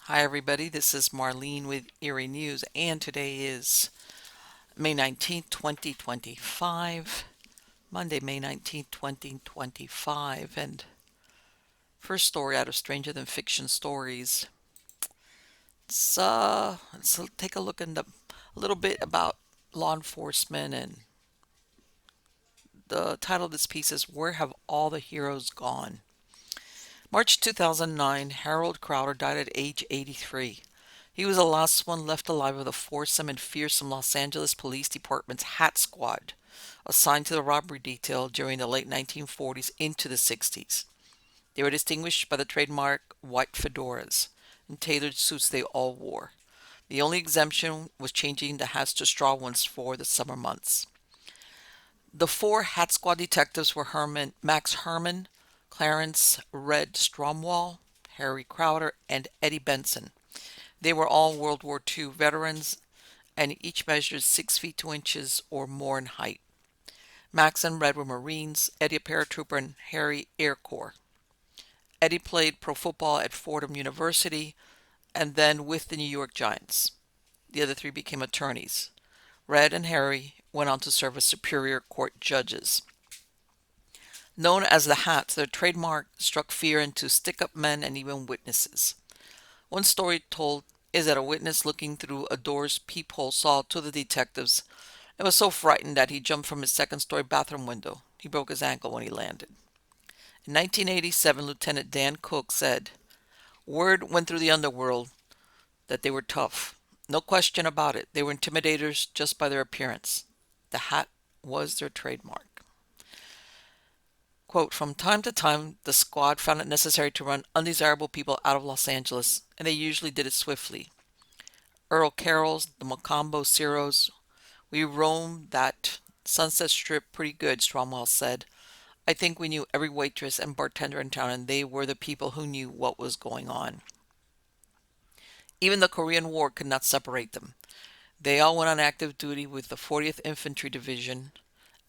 Hi, everybody. This is Marlene with Eerie News, and today is May 19th, 2025. Monday, May 19th, 2025. And first story out of Stranger Than Fiction Stories. Let's take a look in a little bit about law enforcement, and the title of this piece is Where Have All the Heroes Gone? March 2009, Harold Crowder died at age 83. He was the last one left alive of the foursome and fearsome Los Angeles Police Department's Hat Squad, assigned to the robbery detail during the late 1940s into the 60s. They were distinguished by the trademark white fedoras and tailored suits they all wore. The only exemption was changing the hats to straw ones for the summer months. The four Hat Squad detectives were Max Herman, Clarence Red Stromwall, Harry Crowder, and Eddie Benson. They were all World War II veterans and each measured 6 feet 2 inches or more in height. Max and Red were Marines, Eddie a paratrooper, and Harry Air Corps. Eddie played pro football at Fordham University and then with the New York Giants. The other three became attorneys. Red and Harry went on to serve as Superior Court judges. Known as the Hats, their trademark struck fear into stick-up men and even witnesses. One story told is that a witness looking through a door's peephole saw two of the detectives and was so frightened that he jumped from his second-story bathroom window. He broke his ankle when he landed. In 1987, Lieutenant Dan Cook said, "Word went through the underworld that they were tough. No question about it. They were intimidators just by their appearance. The hat was their trademark." Quote, "From time to time, the squad found it necessary to run undesirable people out of Los Angeles, and they usually did it swiftly. Earl Carrolls, the Mocambo Ciros, we roamed that Sunset Strip pretty good," Stromwell said. "I think we knew every waitress and bartender in town, and they were the people who knew what was going on. Even the Korean War could not separate them. They all went on active duty with the 40th Infantry Division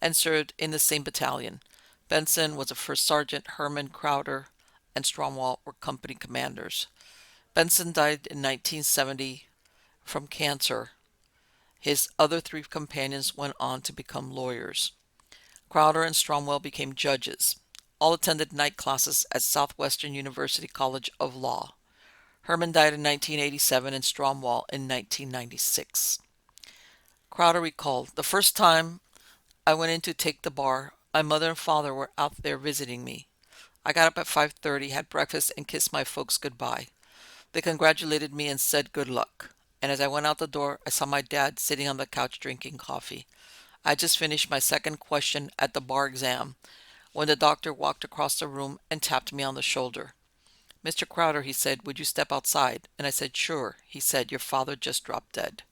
and served in the same battalion. Benson was a first sergeant, Herman, Crowder, and Stromwell were company commanders. Benson died in 1970 from cancer. His other three companions went on to become lawyers. Crowder and Stromwell became judges. All attended night classes at Southwestern University College of Law. Herman died in 1987 and Stromwell in 1996. Crowder recalled, "The first time I went in to take the bar, my mother and father were out there visiting me. I got up at 5:30, had breakfast, and kissed my folks goodbye. They congratulated me and said good luck. And as I went out the door, I saw my dad sitting on the couch drinking coffee. I just finished my second question at the bar exam when the doctor walked across the room and tapped me on the shoulder. 'Mr. Crowder,' he said, 'would you step outside?' And I said, 'Sure.' He said, 'Your father just dropped dead.'"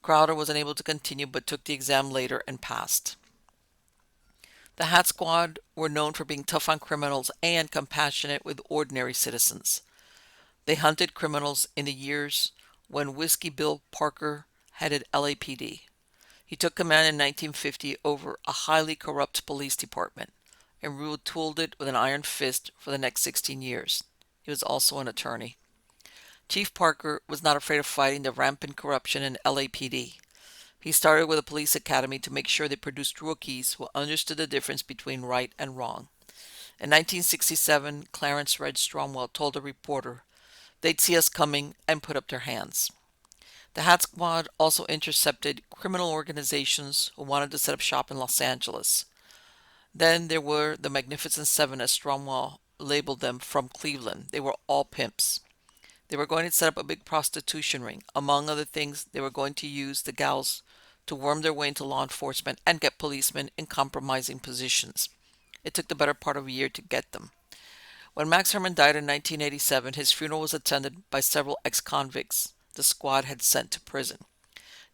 Crowder was unable to continue but took the exam later and passed. The Hat Squad were known for being tough on criminals and compassionate with ordinary citizens. They hunted criminals in the years when Whiskey Bill Parker headed LAPD. He took command in 1950 over a highly corrupt police department and ruled it with an iron fist for the next 16 years. He was also an attorney. Chief Parker was not afraid of fighting the rampant corruption in LAPD. He started with a police academy to make sure they produced rookies who understood the difference between right and wrong. In 1967, Clarence Red Stromwell told a reporter they'd see us coming and put up their hands. The Hat Squad also intercepted criminal organizations who wanted to set up shop in Los Angeles. Then there were the Magnificent Seven, as Stromwell labeled them, from Cleveland. They were all pimps. They were going to set up a big prostitution ring. Among other things, they were going to use the gals to worm their way into law enforcement and get policemen in compromising positions. It took the better part of a year to get them. When Max Herman died in 1987, his funeral was attended by several ex-convicts the squad had sent to prison.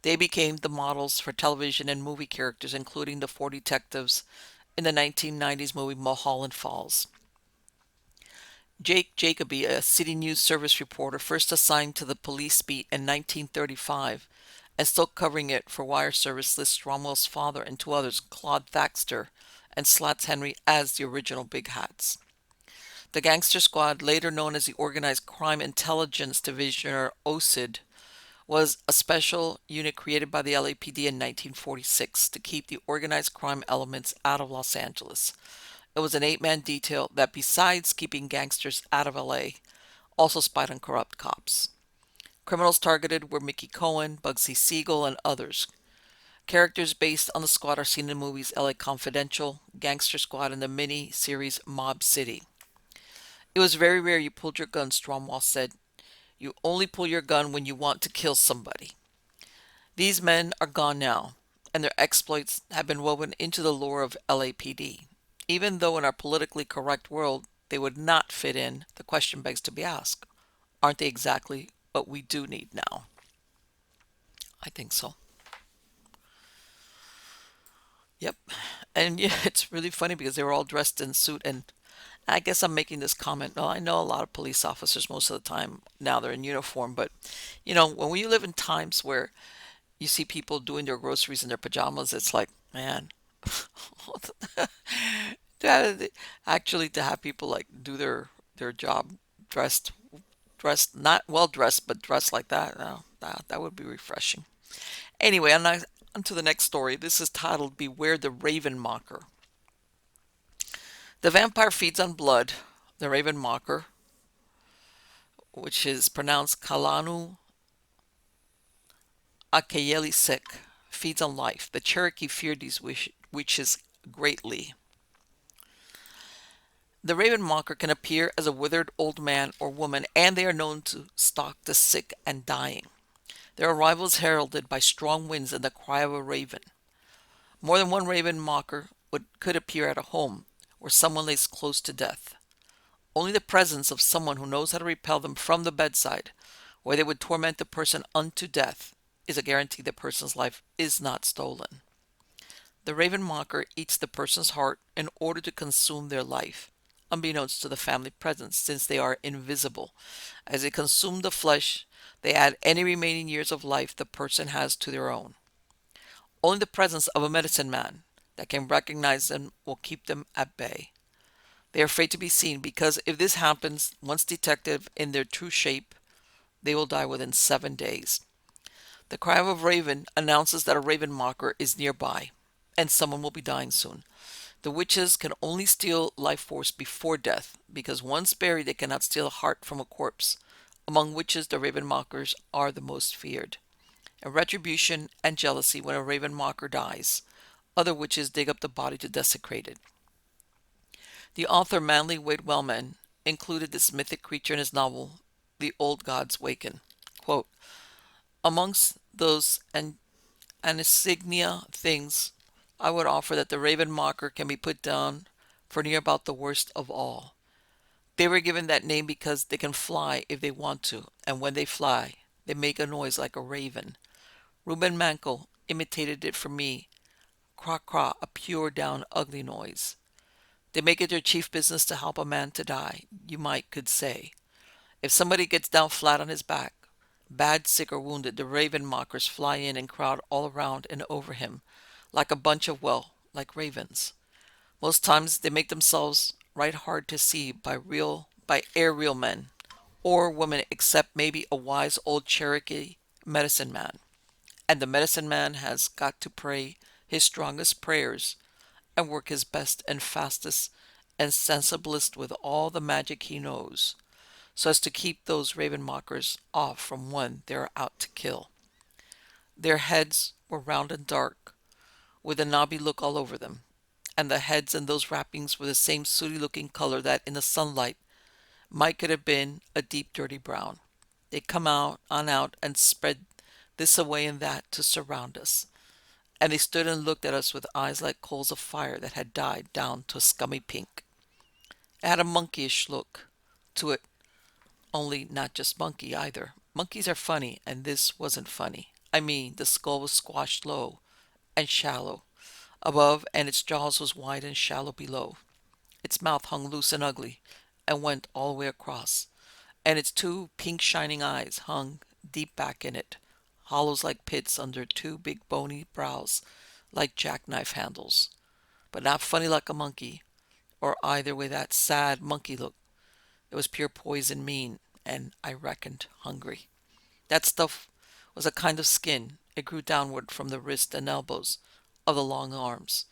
They became the models for television and movie characters, including the four detectives in the 1990s movie Mulholland Falls. Jake Jacoby, a City News Service reporter first assigned to the police beat in 1935 and still covering it for wire service, lists Cromwell's father and two others, Claude Thaxter and Slats Henry, as the original Big Hats. The Gangster Squad, later known as the Organized Crime Intelligence Division or OCID, was a special unit created by the LAPD in 1946 to keep the organized crime elements out of Los Angeles. It was an eight-man detail that, besides keeping gangsters out of LA, also spied on corrupt cops. Criminals targeted were Mickey Cohen, Bugsy Siegel, and others. Characters based on the squad are seen in the movies LA Confidential, Gangster Squad, and the mini-series Mob City. It was very rare you pulled your gun, Stromwell said. You only pull your gun when you want to kill somebody. These men are gone now, and their exploits have been woven into the lore of LAPD. Even though in our politically correct world they would not fit in, the question begs to be asked. Aren't they exactly what we do need now? I think so. Yep. And yeah, it's really funny because they were all dressed in suit. And I guess I'm making this comment. Well, I know a lot of police officers most of the time now they're in uniform, but when we live in times where you see people doing their groceries in their pajamas, it's like, man, that actually to have people like do their job dressed dressed not well dressed but dressed like that, that would be refreshing. Anyway, on to the next story. This is titled "Beware the Raven Mocker." The vampire feeds on blood. The Raven Mocker, which is pronounced Kalanu Akeyelisek, feeds on life. The Cherokee feared these witches greatly. The raven mocker can appear as a withered old man or woman, and they are known to stalk the sick and dying. Their arrival is heralded by strong winds and the cry of a raven. More than one raven mocker could appear at a home where someone lays close to death. Only the presence of someone who knows how to repel them from the bedside, where they would torment the person unto death, is a guarantee the person's life is not stolen. The raven mocker eats the person's heart in order to consume their life, unbeknownst to the family present, since they are invisible. As they consume the flesh, they add any remaining years of life the person has to their own. Only the presence of a medicine man that can recognize them will keep them at bay. They are afraid to be seen because if this happens, once detected in their true shape, they will die within 7 days. The cry of a raven announces that a raven mocker is nearby, and someone will be dying soon. The witches can only steal life force before death, because once buried they cannot steal a heart from a corpse. Among witches, the raven mockers are the most feared. In retribution and jealousy, when a raven mocker dies, other witches dig up the body to desecrate it. The author Manly Wade Wellman included this mythic creature in his novel, The Old Gods Waken. Quote, amongst those insignia things, I would offer that the raven mocker can be put down for near about the worst of all. They were given that name because they can fly if they want to, and when they fly, they make a noise like a raven. Reuben Mankel imitated it for me, craw-craw, a pure down ugly noise. They make it their chief business to help a man to die, you could say. If somebody gets down flat on his back, bad, sick, or wounded, the raven mockers fly in and crowd all around and over him, like a bunch of, like ravens. Most times they make themselves right hard to see by real men or women, except maybe a wise old Cherokee medicine man. And the medicine man has got to pray his strongest prayers and work his best and fastest and sensiblest with all the magic he knows, so as to keep those raven mockers off from one they are out to kill. Their heads were round and dark, with a knobby look all over them, and the heads and those wrappings were the same sooty-looking color that in the sunlight could have been a deep dirty brown. They come out and spread this away and that to surround us, and they stood and looked at us with eyes like coals of fire that had died down to a scummy pink. It had a monkeyish look to it, only not just monkey either. Monkeys are funny, and this wasn't funny. I mean, the skull was squashed low and shallow above, and its jaws was wide and shallow below. Its mouth hung loose and ugly, and went all the way across, and its two pink shining eyes hung deep back in it, hollows like pits under two big bony brows like jackknife handles, but not funny like a monkey, or either with that sad monkey look. It was pure poison mean, and I reckoned hungry. That stuff was a kind of skin. It grew downward from the wrist and elbows of the long arms.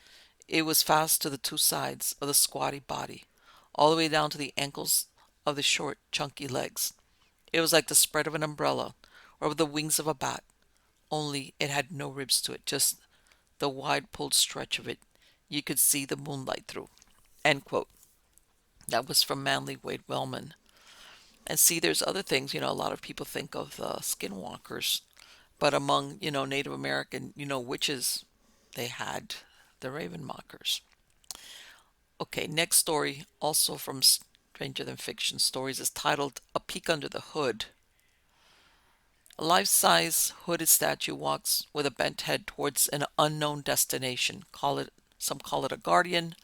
It was fast to the two sides of the squatty body, all the way down to the ankles of the short, chunky legs. It was like the spread of an umbrella or the wings of a bat, only it had no ribs to it, just the wide pulled stretch of it you could see the moonlight through. End quote. That was from Manly Wade Wellman. And see, there's other things, a lot of people think of skinwalkers, but among, Native American, witches, they had the Ravenmockers. Okay, next story, also from Stranger Than Fiction Stories, is titled A Peek Under the Hood. A life-size hooded statue walks with a bent head towards an unknown destination. Some call it a guardian,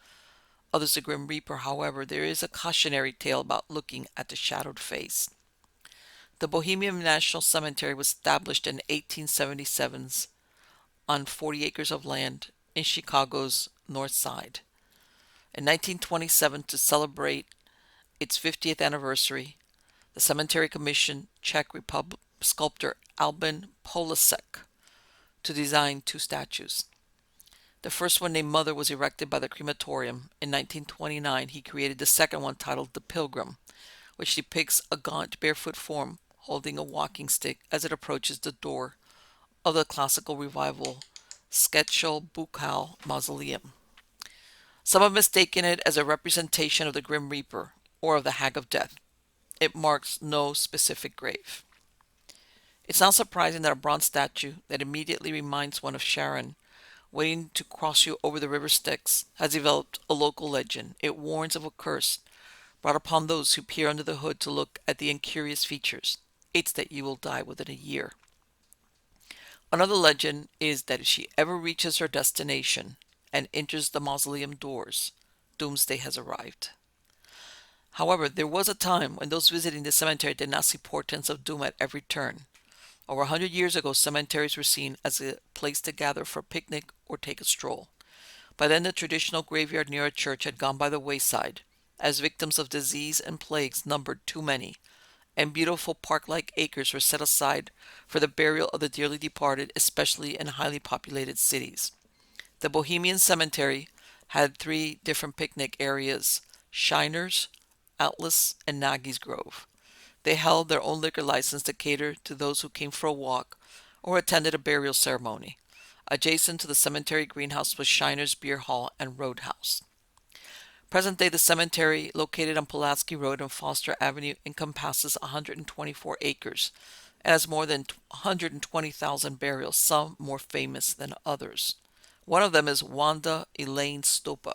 others a grim reaper. However, there is a cautionary tale about looking at the shadowed face. The Bohemian National Cemetery was established in 1877 on 40 acres of land in Chicago's North Side. In 1927, to celebrate its 50th anniversary, the cemetery commissioned Czech Republic sculptor Albin Polasek to design two statues. The first one, named Mother, was erected by the crematorium. In 1929, he created the second one, titled The Pilgrim, which depicts a gaunt, barefoot form holding a walking stick as it approaches the door of the classical revival Sketchel-Bukal Mausoleum. Some have mistaken it as a representation of the Grim Reaper or of the Hag of Death. It marks no specific grave. It's not surprising that a bronze statue that immediately reminds one of Sharon waiting to cross you over the river Styx has developed a local legend. It warns of a curse brought upon those who peer under the hood to look at the incurious features. It's that you will die within a year. Another legend is that if she ever reaches her destination and enters the mausoleum doors, doomsday has arrived. However, there was a time when those visiting the cemetery did not see portents of doom at every turn. Over 100 years ago, cemeteries were seen as a place to gather for a picnic or take a stroll. By then, the traditional graveyard near a church had gone by the wayside, as victims of disease and plagues numbered too many, and beautiful park-like acres were set aside for the burial of the dearly departed, especially in highly populated cities. The Bohemian Cemetery had three different picnic areas: Shiner's, Atlas, and Nagy's Grove. They held their own liquor license to cater to those who came for a walk or attended a burial ceremony. Adjacent to the cemetery greenhouse was Shiner's Beer Hall and Roadhouse. Present day, the cemetery, located on Pulaski Road and Foster Avenue, encompasses 124 acres and has more than 120,000 burials, some more famous than others. One of them is Wanda Elaine Stopa.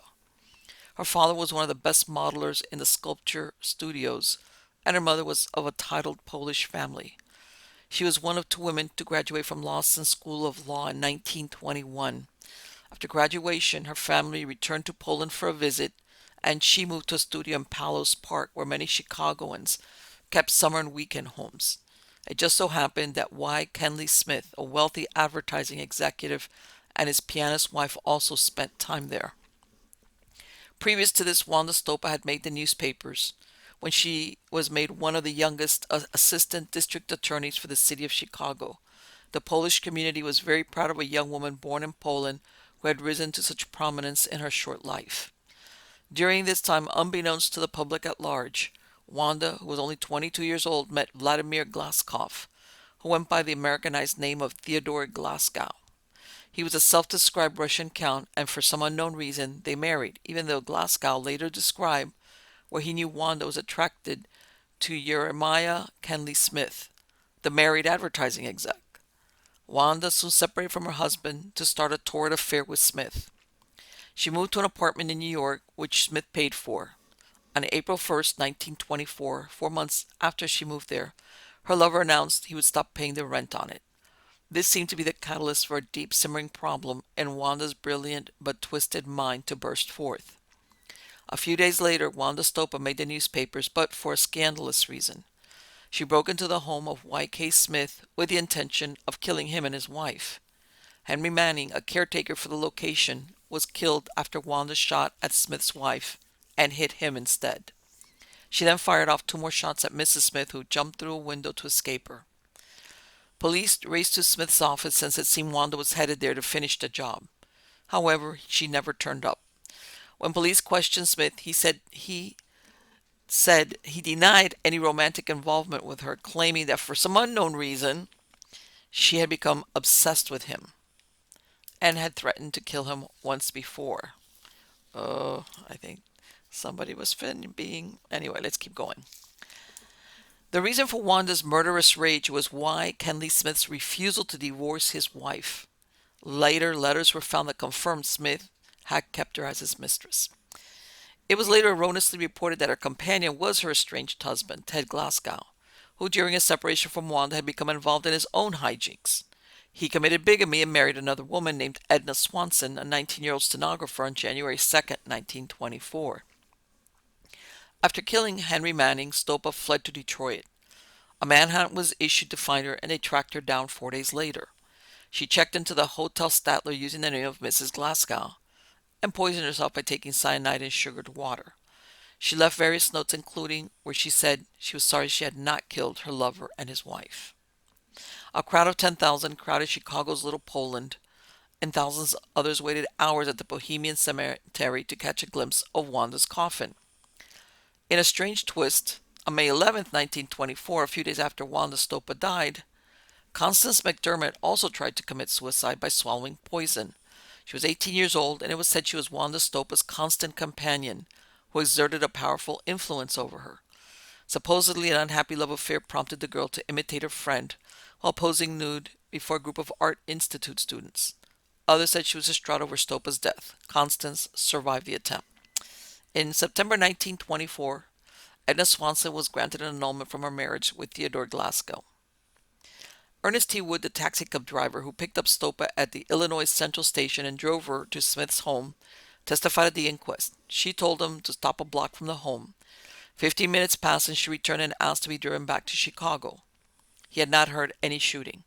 Her father was one of the best modelers in the sculpture studios, and her mother was of a titled Polish family. She was one of two women to graduate from Lawson School of Law in 1921. After graduation, her family returned to Poland for a visit, and she moved to a studio in Palos Park, where many Chicagoans kept summer and weekend homes. It just so happened that Y. Kenley Smith, a wealthy advertising executive, and his pianist wife also spent time there. Previous to this, Wanda Stopa had made the newspapers when she was made one of the youngest assistant district attorneys for the city of Chicago. The Polish community was very proud of a young woman born in Poland who had risen to such prominence in her short life. During this time, unbeknownst to the public at large, Wanda, who was only 22 years old, met Vladimir Glaskov, who went by the Americanized name of Theodore Glasgow. He was a self-described Russian count, and for some unknown reason, they married, even though Glasgow later described where he knew Wanda was attracted to Jeremiah Kenley Smith, the married advertising exec. Wanda soon separated from her husband to start a torrid affair with Smith. She moved to an apartment in New York, which Smith paid for. On April 1st, 1924, 4 months after she moved there, her lover announced he would stop paying the rent on it. This seemed to be the catalyst for a deep simmering problem in Wanda's brilliant but twisted mind to burst forth. A few days later, Wanda Stopa made the newspapers, but for a scandalous reason. She broke into the home of Y.K. Smith with the intention of killing him and his wife. Henry Manning, a caretaker for the location, was killed after Wanda shot at Smith's wife and hit him instead. She then fired off two more shots at Mrs. Smith, who jumped through a window to escape her. Police raced to Smith's office since it seemed Wanda was headed there to finish the job. However, she never turned up. When police questioned Smith, he denied any romantic involvement with her, claiming that for some unknown reason, she had become obsessed with him and had threatened to kill him once before. Oh, I think somebody was being. Anyway, let's keep going. The reason for Wanda's murderous rage was why Kenley Smith's refusal to divorce his wife. Later, letters were found that confirmed Smith had kept her as his mistress. It was later erroneously reported that her companion was her estranged husband, Ted Glasgow, who during his separation from Wanda had become involved in his own hijinks. He committed bigamy and married another woman named Edna Swanson, a 19-year-old stenographer, on January 2nd, 1924. After killing Henry Manning, Stopa fled to Detroit. A manhunt was issued to find her, and they tracked her down 4 days later. She checked into the Hotel Statler using the name of Mrs. Glasgow and poisoned herself by taking cyanide in sugared water. She left various notes, including where she said she was sorry she had not killed her lover and his wife. A crowd of 10,000 crowded Chicago's Little Poland, and thousands others waited hours at the Bohemian Cemetery to catch a glimpse of Wanda's coffin. In a strange twist, on May 11, 1924, a few days after Wanda Stopa died, Constance McDermott also tried to commit suicide by swallowing poison. She was 18 years old, and it was said she was Wanda Stopa's constant companion, who exerted a powerful influence over her. Supposedly, an unhappy love affair prompted the girl to imitate her friend while posing nude before a group of Art Institute students. Others said she was distraught over Stopa's death. Constance survived the attempt. In September 1924, Edna Swanson was granted an annulment from her marriage with Theodore Glasgow. Ernest T. Wood, the taxicab driver who picked up Stopa at the Illinois Central Station and drove her to Smith's home, testified at the inquest. She told him to stop a block from the home. 15 minutes passed and she returned and asked to be driven back to Chicago. He had not heard any shooting.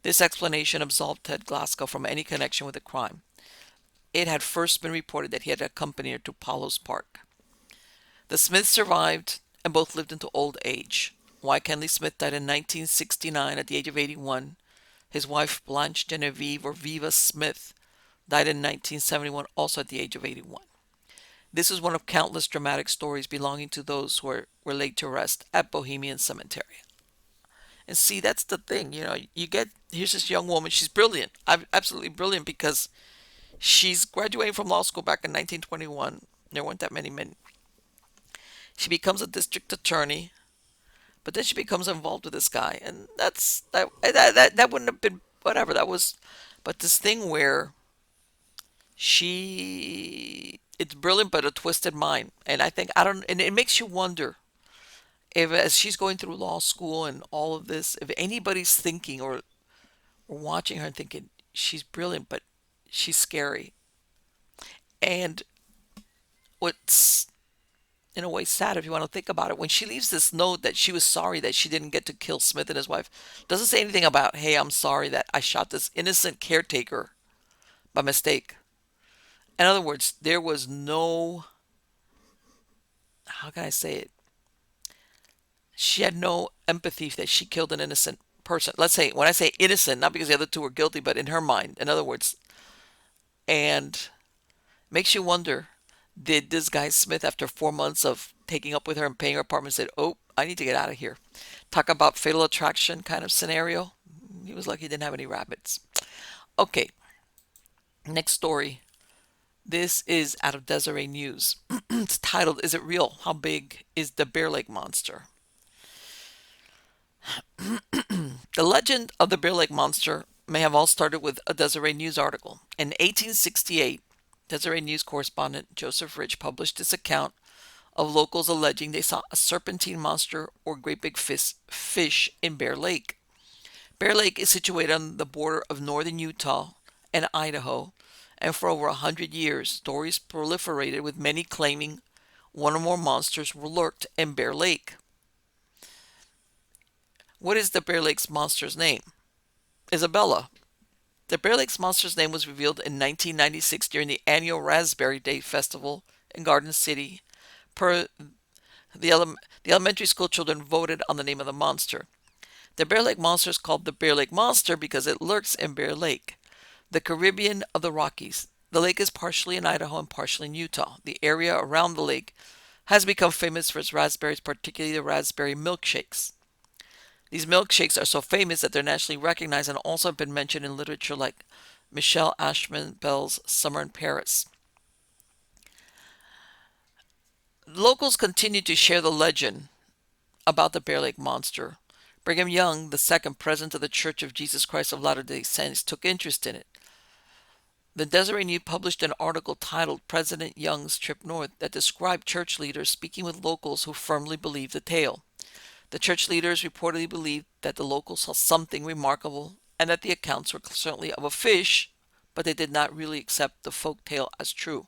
This explanation absolved Ted Glasgow from any connection with the crime. It had first been reported that he had accompanied her to Palos Park. The Smiths survived and both lived into old age. Y. Kenley Smith died in 1969 at the age of 81. His wife, Blanche Genevieve or Viva Smith, died in 1971, also at the age of 81. This is one of countless dramatic stories belonging to those who were laid to rest at Bohemian Cemetery. And see, that's the thing, here's this young woman, she's brilliant, absolutely brilliant, because she's graduating from law school back in 1921. There weren't that many men. She becomes a district attorney, but then she becomes involved with this guy, and that wouldn't have been whatever that was. But this thing where it's brilliant, but a twisted mind, and and it makes you wonder if, as she's going through law school and all of this, if anybody's thinking or watching her and thinking she's brilliant, but she's scary. And what's in a way sad, if you want to think about it, when she leaves this note that she was sorry that she didn't get to kill Smith and his wife, doesn't say anything about, hey, I'm sorry that I shot this innocent caretaker by mistake. In other words, there was no, how can I say it? She had no empathy that she killed an innocent person. Let's say, when I say innocent, not because the other two were guilty, but in her mind, in other words. And makes you wonder, did this guy Smith, after 4 months of taking up with her and paying her apartment, said, oh, I need to get out of here? Talk about fatal attraction kind of scenario. He was lucky he didn't have any rabbits. Okay, next story. This is out of Deseret News. It's titled, Is It Real? How Big is the Bear Lake Monster? The legend of the Bear Lake Monster may have all started with a Deseret News article. In 1868, Deseret News correspondent Joseph Rich published this account of locals alleging they saw a serpentine monster or great big fish in Bear Lake. Bear Lake is situated on the border of northern Utah and Idaho, and for over 100 years, stories proliferated with many claiming one or more monsters were lurked in Bear Lake. What is the Bear Lake's monster's name? Isabella. The Bear Lake's monster's name was revealed in 1996 during the annual Raspberry Day Festival in Garden City, per The elementary school children voted on the name of the monster. The Bear Lake Monster is called the Bear Lake Monster because it lurks in Bear Lake, the Caribbean of the Rockies. The lake is partially in Idaho and partially in Utah. The area around the lake has become famous for its raspberries, particularly the raspberry milkshakes. These milkshakes are so famous that they're nationally recognized and also have been mentioned in literature like Michelle Ashman Bell's Summer in Paris. Locals continue to share the legend about the Bear Lake Monster. Brigham Young, the second president of the Church of Jesus Christ of Latter-day Saints, took interest in it. The Deseret News published an article titled President Young's Trip North that described church leaders speaking with locals who firmly believed the tale. The church leaders reportedly believed that the locals saw something remarkable and that the accounts were certainly of a fish, but they did not really accept the folk tale as true.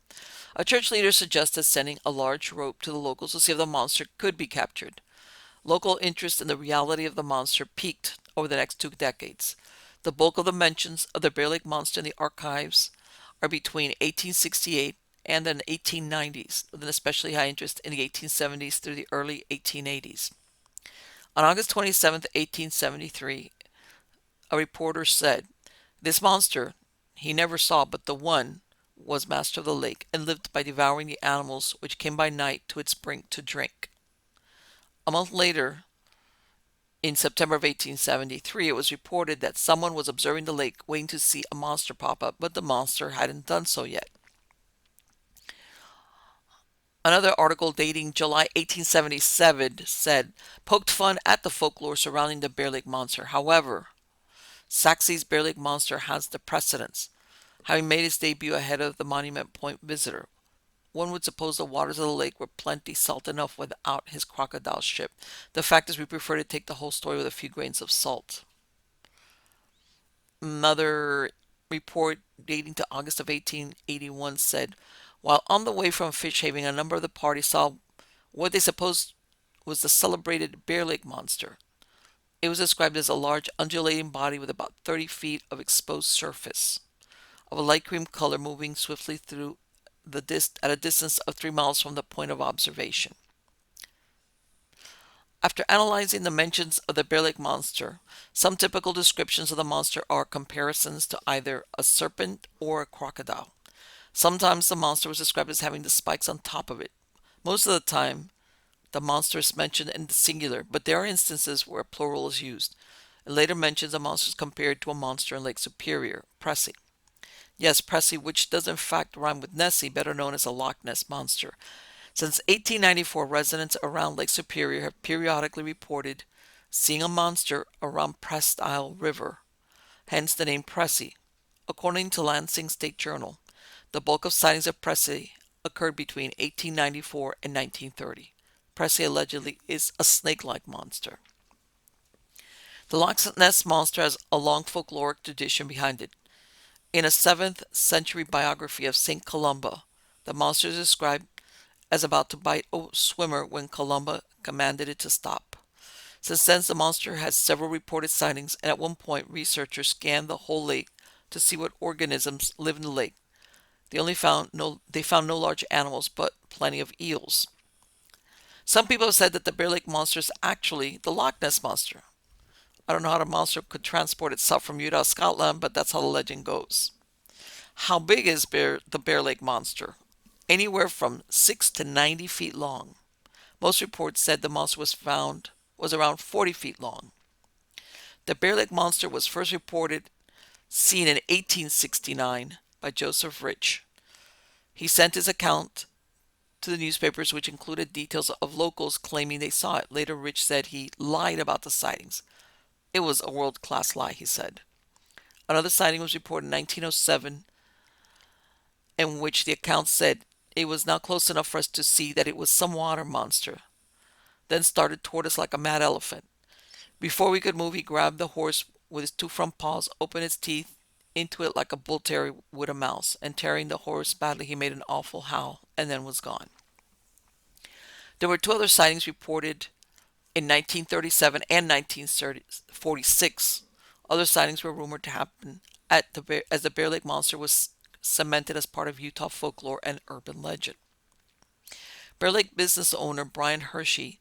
A church leader suggested sending a large rope to the locals to see if the monster could be captured. Local interest in the reality of the monster peaked over the next 2 decades. The bulk of the mentions of the Bear Lake Monster in the archives are between 1868 and the 1890s, with an especially high interest in the 1870s through the early 1880s. On August 27, 1873, a reporter said, "This monster he never saw, but the one was master of the lake and lived by devouring the animals which came by night to its brink to drink." A month later, in September of 1873, it was reported that someone was observing the lake waiting to see a monster pop up, but the monster hadn't done so yet. Another article dating July 1877 said, "Poked fun at the folklore surrounding the Bear Lake Monster. However, Saxey's Bear Lake Monster has the precedence, having made its debut ahead of the Monument Point visitor. One would suppose the waters of the lake were plenty salt enough without his crocodile ship. The fact is we prefer to take the whole story with a few grains of salt." Another report dating to August of 1881 said, "While on the way from fish haven, a number of the party saw what they supposed was the celebrated Bear Lake Monster. It was described as a large undulating body with about 30 feet of exposed surface, of a light cream color, moving swiftly through at a distance of 3 miles from the point of observation." After analyzing the mentions of the Bear Lake Monster, some typical descriptions of the monster are comparisons to either a serpent or a crocodile. Sometimes the monster was described as having the spikes on top of it. Most of the time, the monster is mentioned in the singular, but there are instances where a plural is used. In later mentions, the monster is compared to a monster in Lake Superior, Pressy. Yes, Pressy, which does in fact rhyme with Nessie, better known as a Loch Ness Monster. Since 1894, residents around Lake Superior have periodically reported seeing a monster around Presque Isle River, hence the name Pressy. According to Lansing State Journal, the bulk of sightings of Pressy occurred between 1894 and 1930. Pressy allegedly is a snake-like monster. The Loch Ness Monster has a long folkloric tradition behind it. In a 7th century biography of St. Columba, the monster is described as about to bite a swimmer when Columba commanded it to stop. Since then, the monster has several reported sightings, and at one point, researchers scanned the whole lake to see what organisms live in the lake. They found no large animals, but plenty of eels. Some people have said that the Bear Lake Monster is actually the Loch Ness Monster. I don't know how the monster could transport itself from Utah to Scotland, but that's how the legend goes. How big is the Bear Lake Monster? Anywhere from 6 to 90 feet long. Most reports said the monster was around 40 feet long. The Bear Lake Monster was first reported seen in 1869 by Joseph Rich. He sent his account to the newspapers, which included details of locals claiming they saw it. Later, Rich said he lied about the sightings. "It was a world-class lie," he said. Another sighting was reported in 1907, in which the account said it was now close enough for us to see that it was some water monster, then started toward us like a mad elephant. Before we could move, he grabbed the horse with his 2 front paws, opened its teeth into it like a bull terrier would a mouse, and tearing the horse badly, he made an awful howl and then was gone. There were 2 other sightings reported in 1937 and 1946. Other sightings were rumored to happen as the Bear Lake Monster was cemented as part of Utah folklore and urban legend. Bear Lake business owner Brian Hershey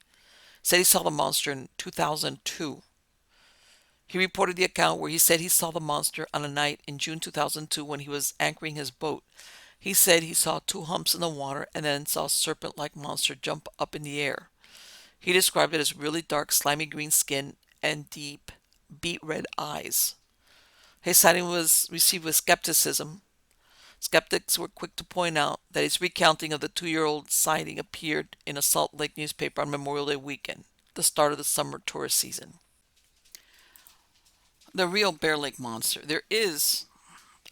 said he saw the monster in 2002. He reported the account where he said he saw the monster on a night in June 2002 when he was anchoring his boat. He said he saw two humps in the water and then saw a serpent-like monster jump up in the air. He described it as really dark, slimy green skin and deep, beet red eyes. His sighting was received with skepticism. Skeptics were quick to point out that his recounting of the 2-year-old sighting appeared in a Salt Lake newspaper on Memorial Day weekend, the start of the summer tourist season. The real Bear Lake monster. There is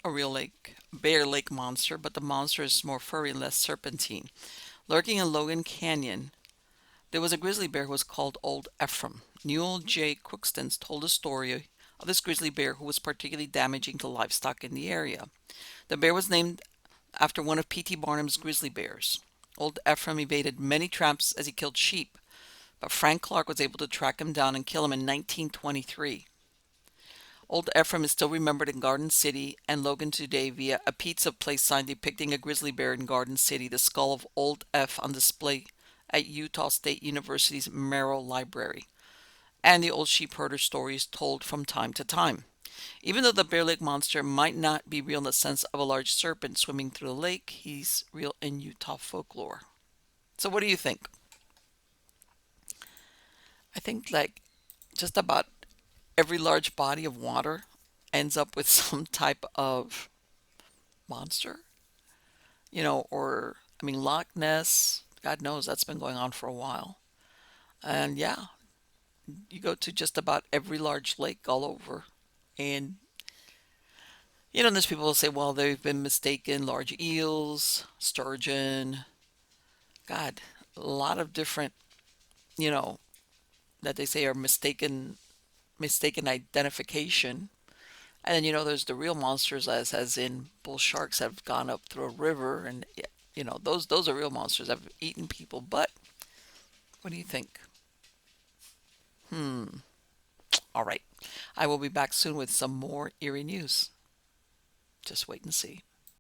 a real Bear Lake monster, but the monster is more furry and less serpentine. Lurking in Logan Canyon, there was a grizzly bear who was called Old Ephraim. Newell J. Crookston told a story of this grizzly bear who was particularly damaging to livestock in the area. The bear was named after one of P.T. Barnum's grizzly bears. Old Ephraim evaded many traps as he killed sheep, but Frank Clark was able to track him down and kill him in 1923. Old Ephraim is still remembered in Garden City and Logan today via a pizza place sign depicting a grizzly bear in Garden City, the skull of Old F on display at Utah State University's Merrill Library, and the old sheep herder stories told from time to time. Even though the Bear Lake monster might not be real in the sense of a large serpent swimming through the lake, he's real in Utah folklore. So what do you think? I think like just about every large body of water ends up with some type of monster, or I mean Loch Ness, God knows that's been going on for a while. And yeah, you go to just about every large lake all over. And there's people who say, well, they've been mistaken large eels, sturgeon, God, a lot of different, you know, that they say are mistaken identification. And then there's the real monsters, as in bull sharks have gone up through a river, and those are real monsters that have eaten people. But what do you think? Hmm. All right. I will be back soon with some more eerie news. Just wait and see.